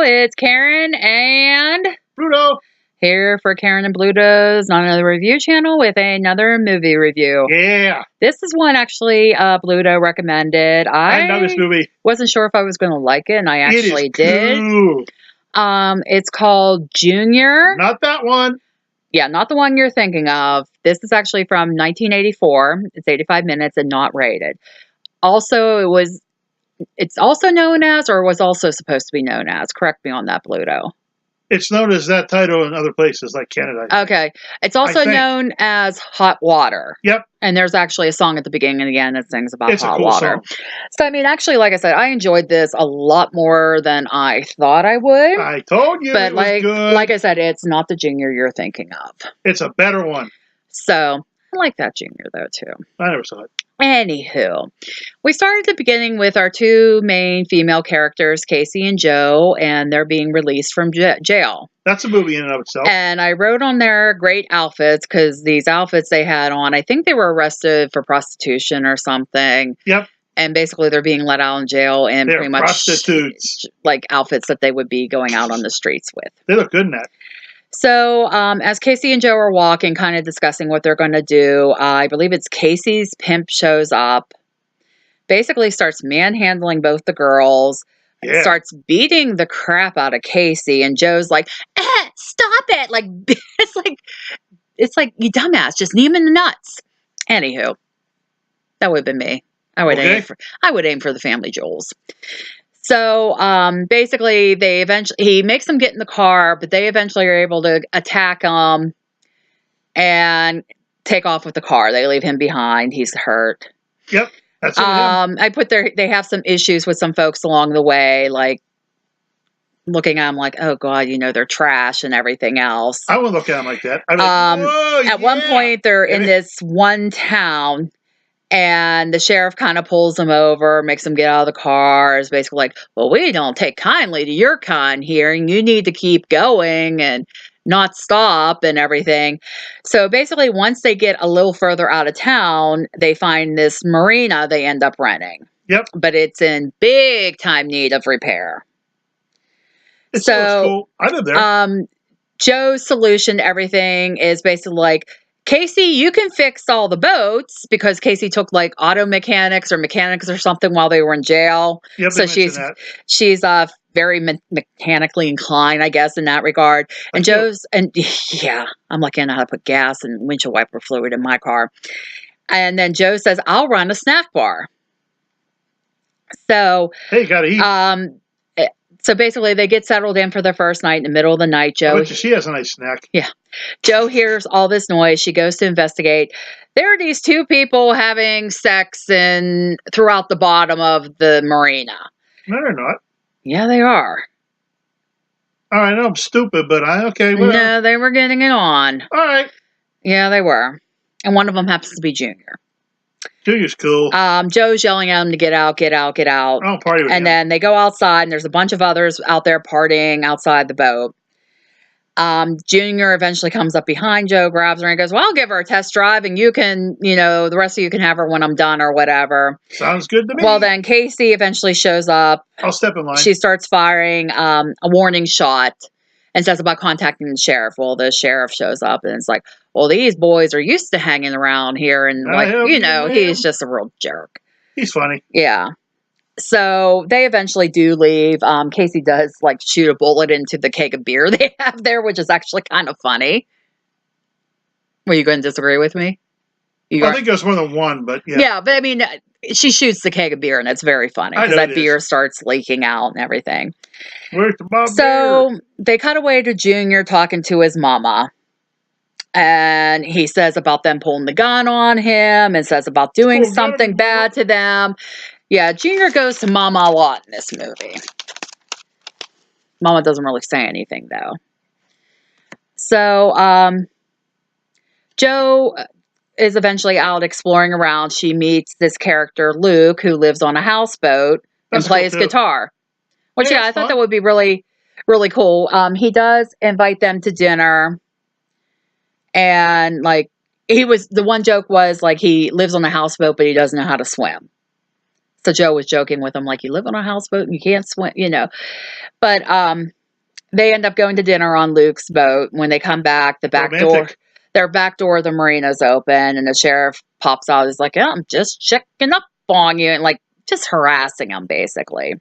It's Karen and Pluto. here for Karen and Bluto's Not Another Review channel with another movie review. Yeah. This is one actually Bluto recommended. I know this movie. Wasn't sure if I was going to like it, and I actually did. Cool. It's called Junior. Not that one. Yeah, not the one you're thinking of. This is actually from 1984. It's 85 minutes and not rated. Also, it's also known as, or was also supposed to be known as, correct me on that, Bluto. It's known as that title in other places like Canada. Okay. It's also known as Hot Water. Yep. And there's actually a song at the beginning and the end that sings about It's hot a cool water. song. So, I mean, actually, like I said, I enjoyed this a lot more than I thought I would. I told you But it was good. like I said, it's not the Junior you're thinking of. It's a better one. So, I like that Junior, though, too. I never saw it. Anywho, we started at the beginning with our two main female characters, Casey and Joe, and they're being released from jail. That's a movie in and of itself. And I wrote on their great outfits because these outfits they had on, I think they were arrested for prostitution or something. Yep. And basically they're being let out in jail in They're pretty much prostitutes. like outfits that they would be going out on the streets with. They look good in that. So as Casey and Joe are walking, kind of discussing what they're going to do, I believe it's Casey's pimp shows up, basically starts manhandling both the girls, starts beating the crap out of Casey, and Joe's like, stop it! Like it's like you dumbass, just knee him in the nuts. Anywho, that would have been me. I would aim for the family jewels. So basically, he makes them get in the car, but they eventually are able to attack him and take off with the car. They leave him behind. He's hurt. Yep, that's it. I put they have some issues with some folks along the way, like looking at them like, oh god, they're trash and everything else. I wouldn't look at them like that. I'd be like, whoa, at one point, they're in this one town. And the sheriff kind of pulls them over, makes them get out of the car. Is basically like, well, we don't take kindly to your kind here, and you need to keep going and not stop and everything. So basically, once they get a little further out of town, they find this marina they end up renting. Yep. But it's in big time need of repair. It's cool. I live there. Joe's solution to everything is basically like, Casey, you can fix all the boats, because Casey took like auto mechanics or something while they were in jail. Yep, so she's very mechanically inclined, I guess, in that regard. And I'm lucky I know how to put gas and windshield wiper fluid in my car. And then Joe says, I'll run a snack bar. So hey, gotta eat. So basically, they get settled in for their first night in the middle of the night. Joe, she has a nice snack. Yeah. Joe hears all this noise. She goes to investigate. There are these two people having sex throughout the bottom of the marina. No, they're not. Yeah, they are. All right, I know I'm stupid, but okay, whatever. No, they were getting it on. All right. Yeah, they were. And one of them happens to be Junior. Junior's cool. Joe's yelling at him to get out, get out, get out. I don't party with him. And then they go outside, and there's a bunch of others out there partying outside the boat. Junior eventually comes up behind Joe, grabs her, and goes, well, I'll give her a test drive, and you can, the rest of you can have her when I'm done or whatever. Sounds good to me. Well, then Casey eventually shows up. I'll step in line. She starts firing a warning shot and says about contacting the sheriff. Well, the sheriff shows up, and it's like, well, these boys are used to hanging around here, and he's just a real jerk. He's funny. Yeah. So they eventually do leave. Casey does like shoot a bullet into the keg of beer they have there, which is actually kind of funny. Were you going to disagree with me? I think there's more than one, but yeah. Yeah, but I mean, she shoots the keg of beer, and it's very funny because that beer starts leaking out and everything. Where's the beer? So they cut away to Junior talking to his mama. And he says about them pulling the gun on him and says about doing something bad to them. Yeah, Junior goes to Mama a lot in this movie. Mama doesn't really say anything, though. So, Joe is eventually out exploring around. She meets this character, Luke, who lives on a houseboat and plays guitar. Which, I thought that would be really, really cool. He does invite them to dinner. And, like, the one joke was, like, he lives on a houseboat, but he doesn't know how to swim. So Joe was joking with him, like, you live on a houseboat and you can't swim, you know. But they end up going to dinner on Luke's boat. When they come back, their back door of the marina's open, and the sheriff pops out. He's like, yeah, I'm just checking up on you, and like just harassing them, basically.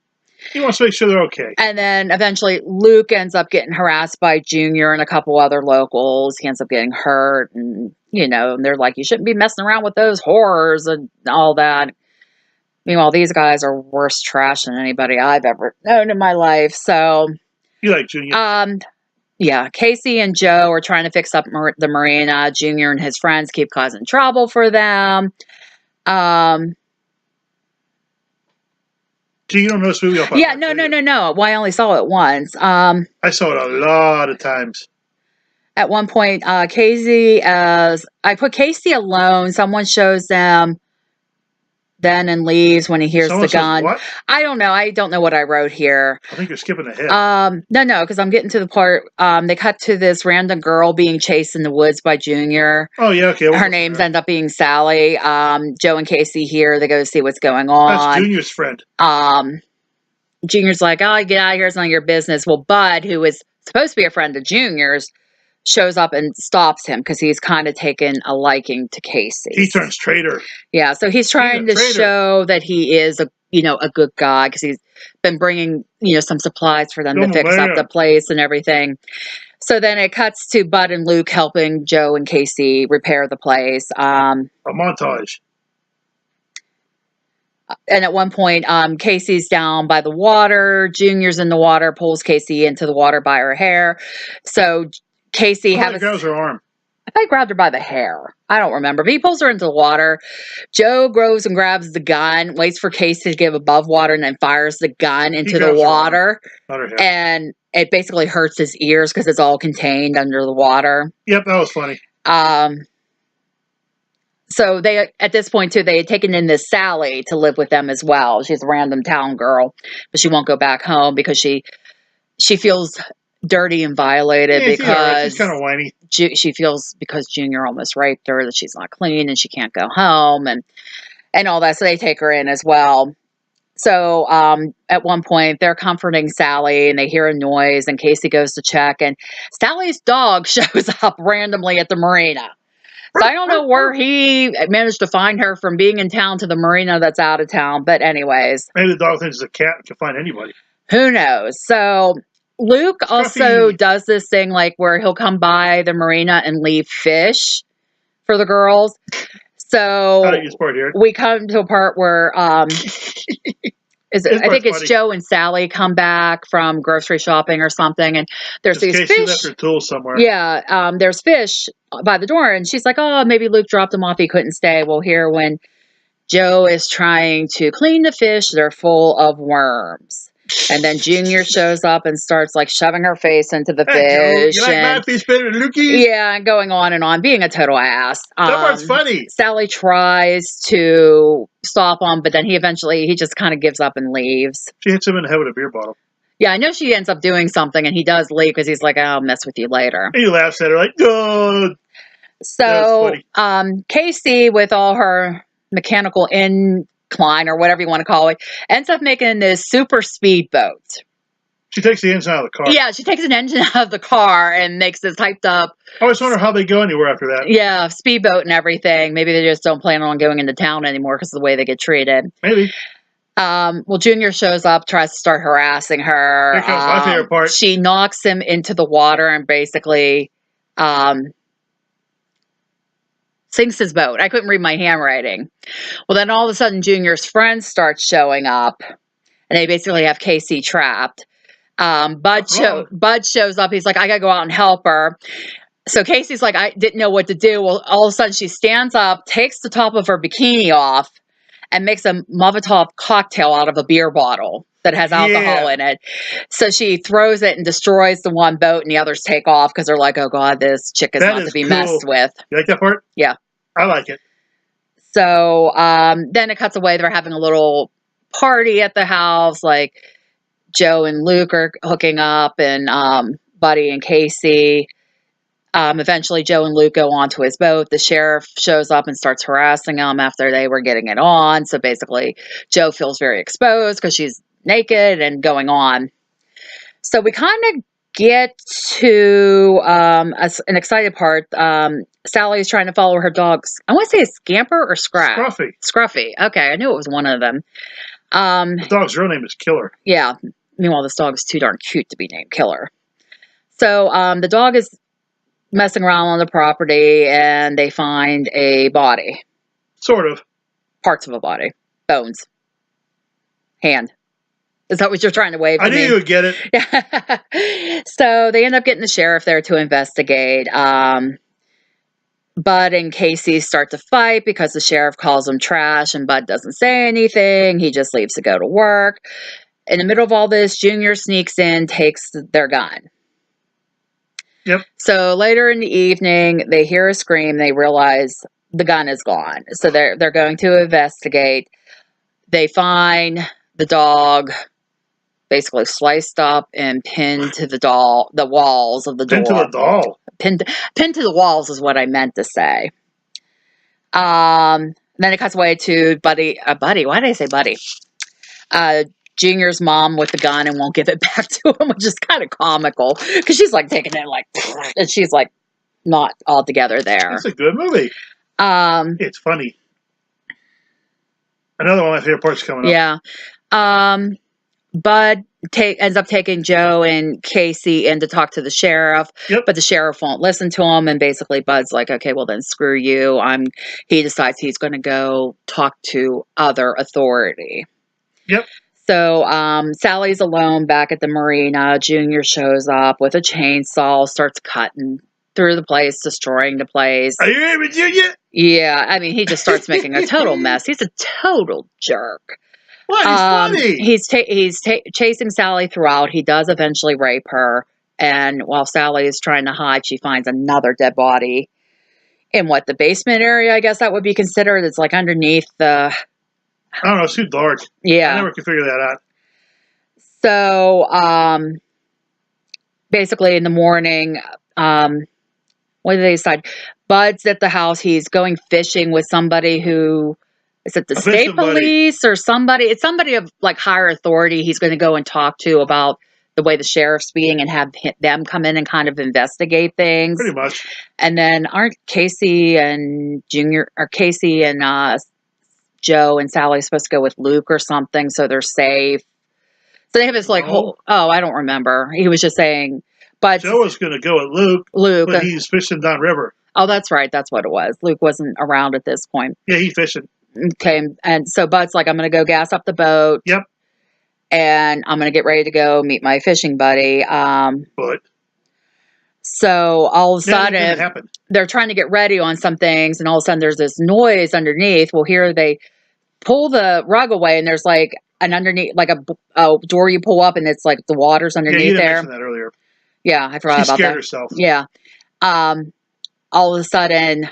He wants to make sure they're okay. And then eventually Luke ends up getting harassed by Junior and a couple other locals. He ends up getting hurt, and, you know, and they're like, you shouldn't be messing around with those whores and all that. Meanwhile, these guys are worse trash than anybody I've ever known in my life. So, you like Junior? Yeah, Casey and Joe are trying to fix up the marina. Junior and his friends keep causing trouble for them. So you don't know this movie? Yeah, no. Well, I only saw it once. I saw it a lot of times. At one point, Casey, I put Casey alone. Someone shows them then and leaves when he hears the gun. What? I don't know. I don't know what I wrote here. I think you're skipping ahead. No, because I'm getting to the part. They cut to this random girl being chased in the woods by Junior. Oh yeah, okay. Her names end up being Sally. Joe and Casey here. They go to see what's going on. That's Junior's friend. Junior's like, oh, get out of here. It's none of your business. Well, Bud, who is supposed to be a friend of Junior's, shows up and stops him because he's kind of taken a liking to Casey. He turns traitor. Yeah, so he's trying to show that he is a good guy because he's been bringing some supplies for them to fix up the place and everything. So then it cuts to Bud and Luke helping Joe and Casey repair the place. A montage. And at one point, Casey's down by the water. Junior's in the water, pulls Casey into the water by her hair. So Casey grabs her arm. I think he grabbed her by the hair. I don't remember. But he pulls her into the water. Joe goes and grabs the gun, waits for Casey to get above water, and then fires the gun into the water. And it basically hurts his ears because it's all contained under the water. Yep, that was funny. So they, at this point too, they had taken in this Sally to live with them as well. She's a random town girl, but she won't go back home because she feels dirty and violated because she's kind of whiny. She feels because Junior almost raped her that she's not clean and she can't go home and all that. So they take her in as well. So at one point they're comforting Sally and they hear a noise and Casey goes to check and Sally's dog shows up randomly at the marina. So I don't know where he managed to find her from being in town to the marina that's out of town. But anyways. Maybe the dog thinks it's a cat and can find anybody. Who knows? So Luke also does this thing like where he'll come by the marina and leave fish for the girls. So we come to a part where I think it's Joe and Sally come back from grocery shopping or something, and there's these fish. Left her tools somewhere. Yeah, there's fish by the door, and she's like, "Oh, maybe Luke dropped them off. He couldn't stay." Well, here when Joe is trying to clean the fish, they're full of worms. And then Junior shows up and starts like shoving her face into the fish. Joe, you like my fish better than Lukey? Yeah, and going on and on, being a total ass. That part's funny. Sally tries to stop him, but then he just kind of gives up and leaves. She hits him in the head with a beer bottle. Yeah, I know she ends up doing something, and he does leave because he's like, I'll mess with you later. And he laughs at her like, oh. So, Casey, with all her mechanical incline or whatever you want to call it, ends up making this super speedboat. She takes the engine out of the car. Yeah, she takes an engine out of the car and makes this hyped up. I always wonder how they go anywhere after that. Yeah, speedboat and everything. Maybe they just don't plan on going into town anymore because of the way they get treated. Maybe. Well, Junior shows up, tries to start harassing her. Here comes my favorite part. She knocks him into the water and basically sinks his boat. I couldn't read my handwriting. Well, then all of a sudden, Junior's friends start showing up, and they basically have Casey trapped. Bud shows up. He's like, I gotta go out and help her. So Casey's like, I didn't know what to do. Well, all of a sudden, she stands up, takes the top of her bikini off, and makes a Molotov cocktail out of a beer bottle that has alcohol in it. So she throws it and destroys the one boat, and the others take off because they're like, oh, God, this chick is not to be messed with. You like that part? Yeah. I like it. So then it cuts away. They're having a little party at the house. Like Joe and Luke are hooking up, and Buddy and Casey. Eventually, Joe and Luke go onto his boat. The sheriff shows up and starts harassing them after they were getting it on. So basically, Joe feels very exposed because she's naked and going on. So we kind of get to an excited part. Sally's trying to follow her dogs. I want to say Scamper or Scrap. Scruffy. Scruffy. Okay, I knew it was one of them. The dog's real name is Killer. Yeah. Meanwhile, this dog is too darn cute to be named Killer. So the dog is messing around on the property, and they find a body. Sort of. Parts of a body. Bones. Hand. Is that what you're trying to wave to I knew me? you would get it. Yeah. So they end up getting the sheriff there to investigate. Bud and Casey start to fight because the sheriff calls them trash, and Bud doesn't say anything. He just leaves to go to work. In the middle of all this, Junior sneaks in, takes their gun. Yep. So later in the evening, they hear a scream. They realize the gun is gone. So they're going to investigate. They find the dog basically sliced up and pinned to the walls of the door. Pinned to the doll. Pinned to the walls is what I meant to say. Then it cuts away to Buddy. Why did I say Buddy? Junior's mom with the gun and won't give it back to him, which is kind of comical because she's like taking it like, and she's like not all together there. It's a good movie. It's funny. Another one of my favorite parts coming up. Yeah. Bud ends up taking Joe and Casey in to talk to the sheriff, but the sheriff won't listen to him, and basically Bud's like, okay, well then screw you. He decides he's going to go talk to other authority. Yep. So Sally's alone back at the marina. Junior shows up with a chainsaw, starts cutting through the place, destroying the place. Are you here with Junior? Yeah, I mean, he just starts making a total mess. He's a total jerk. What? He's funny. He's chasing Sally throughout. He does eventually rape her, and while Sally is trying to hide, she finds another dead body in the basement area, I guess that would be considered. It's like underneath the... I don't know, it's too dark. Yeah. I never could figure that out. So, basically in the morning, what did they decide? Bud's at the house. He's going fishing with somebody who... Is it the state police or somebody? It's somebody of like higher authority he's going to go and talk to about the way the sheriff's being and have them come in and kind of investigate things. Pretty much. And then aren't Casey and Joe and Sally supposed to go with Luke or something so they're safe? So they have this like whole... Oh, I don't remember. He was just saying... But Joe was going to go with Luke, but he's fishing downriver. Oh, that's right. That's what it was. Luke wasn't around at this point. Yeah, he's fishing. Okay, and so Bud's like, I'm going to go gas up the boat. Yep. And I'm going to get ready to go meet my fishing buddy. But so all of a sudden, they're trying to get ready on some things, and all of a sudden there's this noise underneath. Well, here they pull the rug away, and there's like an underneath, like a door you pull up, and it's like the water's underneath there. Mention that earlier. Yeah, I forgot about that. She scared herself. Yeah. All of a sudden,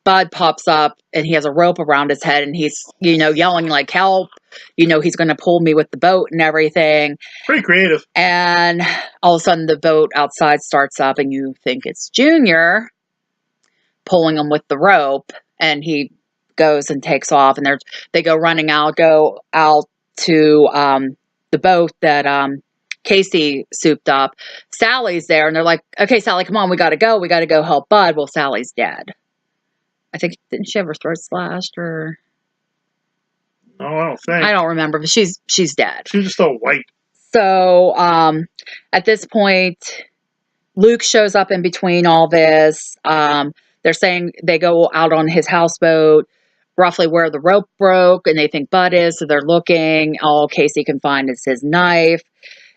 Bud pops up and he has a rope around his head and he's, yelling like, help, he's going to pull me with the boat and everything. Pretty creative. And all of a sudden the boat outside starts up and you think it's Junior pulling him with the rope, and he goes and takes off, and they go running out, to the boat that, Casey souped up. Sally's there and they're like, okay, Sally, come on, we got to go help Bud. Well, Sally's dead. I think, didn't she have her throat slashed or? No, I don't think. I don't remember, but she's dead. She's just all white. So, at this point, Luke shows up in between all this. They're saying they go out on his houseboat, roughly where the rope broke, and they think Bud is, so they're looking. All Casey can find is his knife.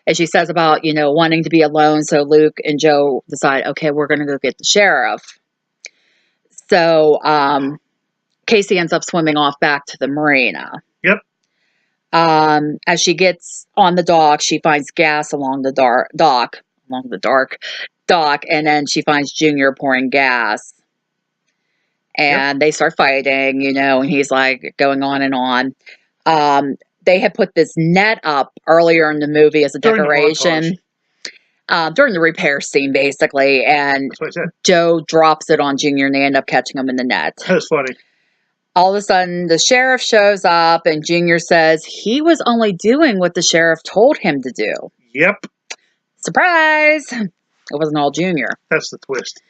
And she says about, wanting to be alone, so Luke and Joe decide, okay, we're going to go get the sheriff. So, Casey ends up swimming off back to the marina. Yep. As she gets on the dock, she finds gas along the dock, and then she finds Junior pouring gas. And they start fighting, and he's like going on and on. They had put this net up earlier in the movie as a decoration. during the repair scene, basically, and That's what I said. Joe drops it on Junior, and they end up catching him in the net. That's funny. All of a sudden, the sheriff shows up, and Junior says he was only doing what the sheriff told him to do. Yep. Surprise! It wasn't all Junior. That's the twist.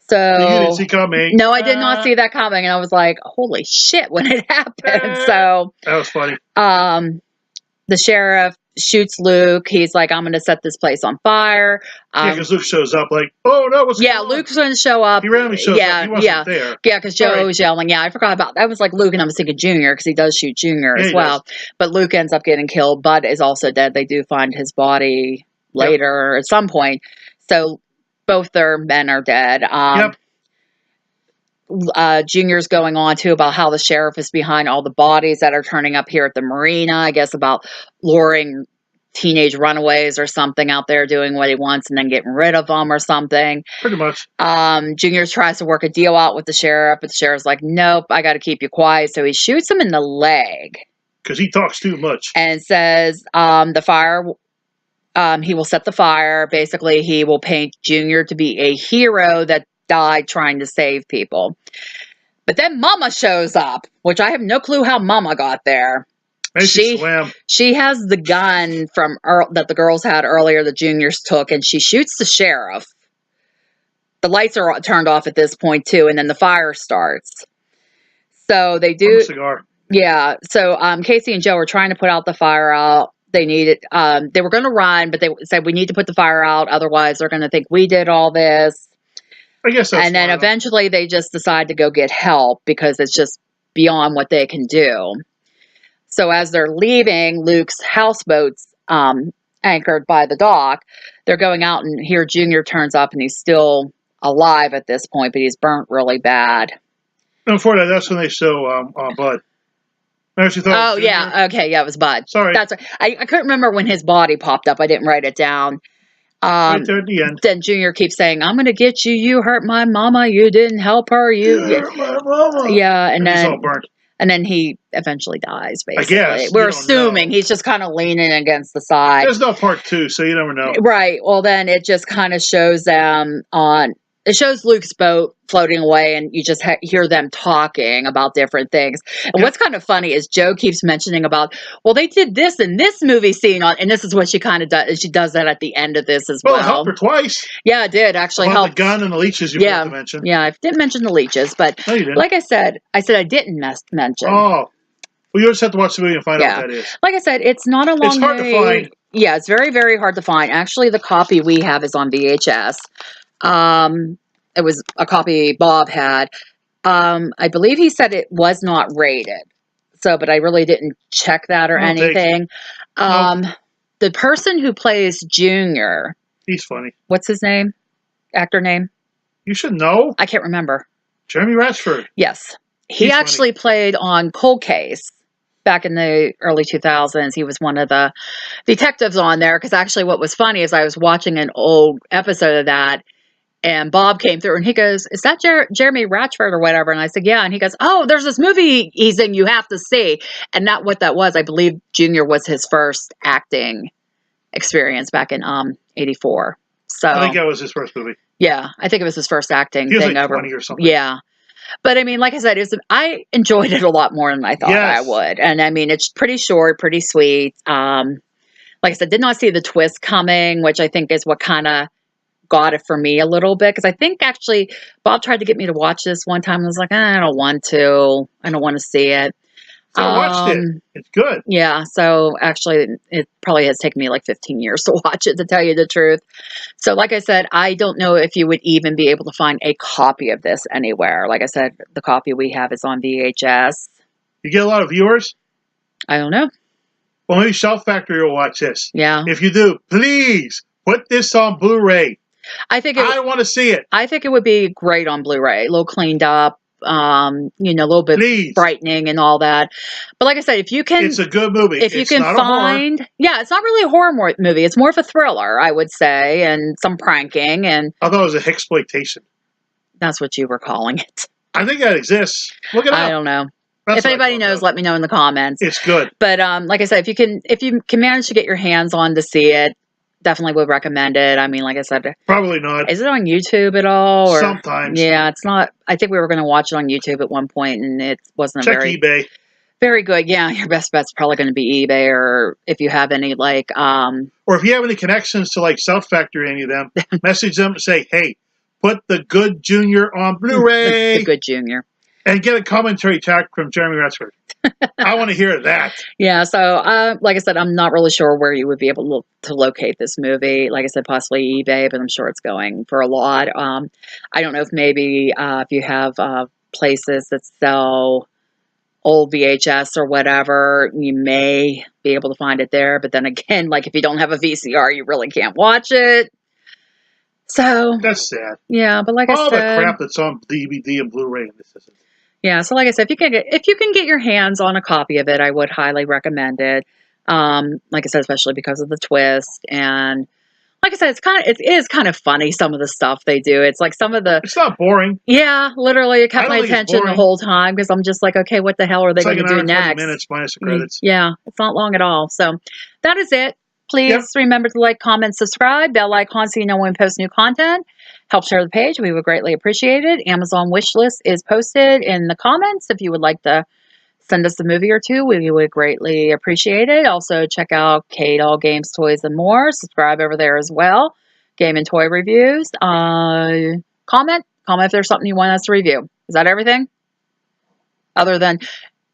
So you didn't see coming. No, I did not see that coming, and I was like, "Holy shit!" when it happened. So that was funny. The sheriff shoots Luke. He's like, "I'm going to set this place on fire." Yeah, because Luke shows up like, "Oh no, what's going on?" Luke's going to show up. He randomly shows up. He wasn't there. Yeah, because Joe was yelling. Yeah, I forgot about that. Was like Luke, and I was thinking Junior because he does shoot Junior as well. Does. But Luke ends up getting killed. Bud is also dead. They do find his body later at some point. So both their men are dead. Junior's going on too about how the sheriff is behind all the bodies that are turning up here at the marina. I guess about luring teenage runaways or something out there doing what he wants and then getting rid of them or something. Pretty much. Junior tries to work a deal out with the sheriff, but the sheriff's like, "Nope, I got to keep you quiet." So he shoots him in the leg because he talks too much and says, "The fire." He will set the fire. Basically, he will paint Junior to be a hero that died trying to save people. But then Mama shows up, which I have no clue how Mama got there. She has the gun from that the girls had earlier, the Juniors took, and she shoots the sheriff. The lights are turned off at this point too, and then the fire starts. So they do. Cigar. Yeah. So Casey and Joe are trying to put out the fire out. They needed. They were going to run, but they said we need to put the fire out, otherwise they're going to think we did all this. I guess that's and then eventually they just decide to go get help because it's just beyond what they can do. So as they're leaving, Luke's houseboat's anchored by the dock. They're going out, and here Junior turns up, and he's still alive at this point, but he's burnt really bad. And before that, that's when they show Bud. Oh, yeah. Okay, yeah, it was Bud. Sorry. That's right. I couldn't remember when his body popped up. I didn't write it down. Right there at the end. Then Junior keeps saying, "I'm going to get you. You hurt my mama. You didn't help her. You hurt my mama." Yeah, and then he's all burnt. And then he eventually dies, basically. I guess. We're assuming he's just kind of leaning against the side. There's no part 2, so you never know. Right. Well, then it just kind of shows them it shows Luke's boat floating away, and you just hear them talking about different things. And what's kind of funny is Joe keeps mentioning about, well, they did this in this movie scene, and this is what she kind of does. She does that at the end of this as well. Well, it helped her twice. Yeah, it did actually help. The gun and the leeches you forgot to mention. Yeah, I didn't mention the leeches, but no, you didn't. Like I said I didn't mention. Oh, well, you just have to watch the movie and find out what that is. Like I said, it's not a long It's hard to find. Yeah, it's very, very hard to find. Actually, the copy we have is on VHS. It was a copy Bob had. I believe he said it was not rated. So, but I really didn't check that or anything. The person who plays Junior. He's funny. What's his name? Actor name? You should know. I can't remember. Jeremy Ratchford. Yes. He actually played on Cold Case back in the early 2000s. He was one of the detectives on there. Because actually what was funny is I was watching an old episode of that. And Bob came through and he goes, "Is that Jeremy Ratchford or whatever?" And I said, "Yeah." And he goes, "Oh, there's this movie he's in you have to see." And not what that was. I believe Junior was his first acting experience back in 84. So I think that was his first movie. Yeah, I think it was his first acting thing like over. 20 or something. Yeah. But I mean, like I said, I enjoyed it a lot more than I thought I would. And I mean, it's pretty short, pretty sweet. Like I said, did not see the twist coming, which I think is what kind of got it for me a little bit. Because I think actually Bob tried to get me to watch this one time. And I was like, I don't want to see it. So I watched it. It's good. Yeah. So actually, it probably has taken me like 15 years to watch it, to tell you the truth. So like I said, I don't know if you would even be able to find a copy of this anywhere. Like I said, the copy we have is on VHS. You get a lot of viewers? I don't know. Well, maybe Shout Factory will watch this. Yeah. If you do, please put this on Blu-ray. I want to see it. I think it would be great on Blu-ray. A little cleaned up. A little bit brightening and all that. But like I said, if you can... It's a good movie. If you can find... Yeah, it's not really a horror movie. It's more of a thriller, I would say, and some pranking. And I thought it was a hexploitation. That's what you were calling it. I think that exists. Look it up. I don't know. If anybody knows, let me know in the comments. It's good. But like I said, if you can manage to get your hands on to see it, definitely would recommend it. I mean, like I said, probably not. Is it on YouTube at all? Or, sometimes. Yeah, it's not. I think we were going to watch it on YouTube at one point, and it wasn't Check eBay. Very good. Yeah, your best bet's probably going to be eBay, or if you have any or if you have any connections to like South Factory, any of them, message them and say, "Hey, put the good Junior on Blu-ray." The good Junior. And get a commentary track from Jeremy Rexford. I want to hear that. Yeah, so like I said, I'm not really sure where you would be able to locate this movie. Like I said, possibly eBay, but I'm sure it's going for a lot. I don't know if maybe if you have places that sell old VHS or whatever, you may be able to find it there. But then again, like if you don't have a VCR, you really can't watch it. So that's sad. Yeah, but like all I said, the crap that's on DVD and Blu-ray in this isn't. Yeah, so like I said, if you can get your hands on a copy of it, I would highly recommend it. Like I said, especially because of the twist, and like I said, it is kind of funny, some of the stuff they do. It's like it's not boring. Yeah, literally, it kept my attention the whole time because I'm just like, okay, what the hell are they going to do next? 20 minutes minus the credits. Yeah, it's not long at all. So that is it. Please remember to like, comment, subscribe, bell icon so you know when we post new content. Help share the page. We would greatly appreciate it. Amazon wish list is posted in the comments. If you would like to send us a movie or two, we would greatly appreciate it. Also, check out K-Doll Games, Toys, and More. Subscribe over there as well. Game and toy reviews. Comment if there's something you want us to review. Is that everything? Other than,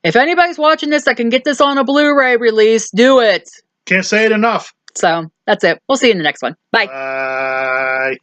if anybody's watching this that can get this on a Blu-ray release, do it. Can't say it enough. So, that's it. We'll see you in the next one. Bye. Bye.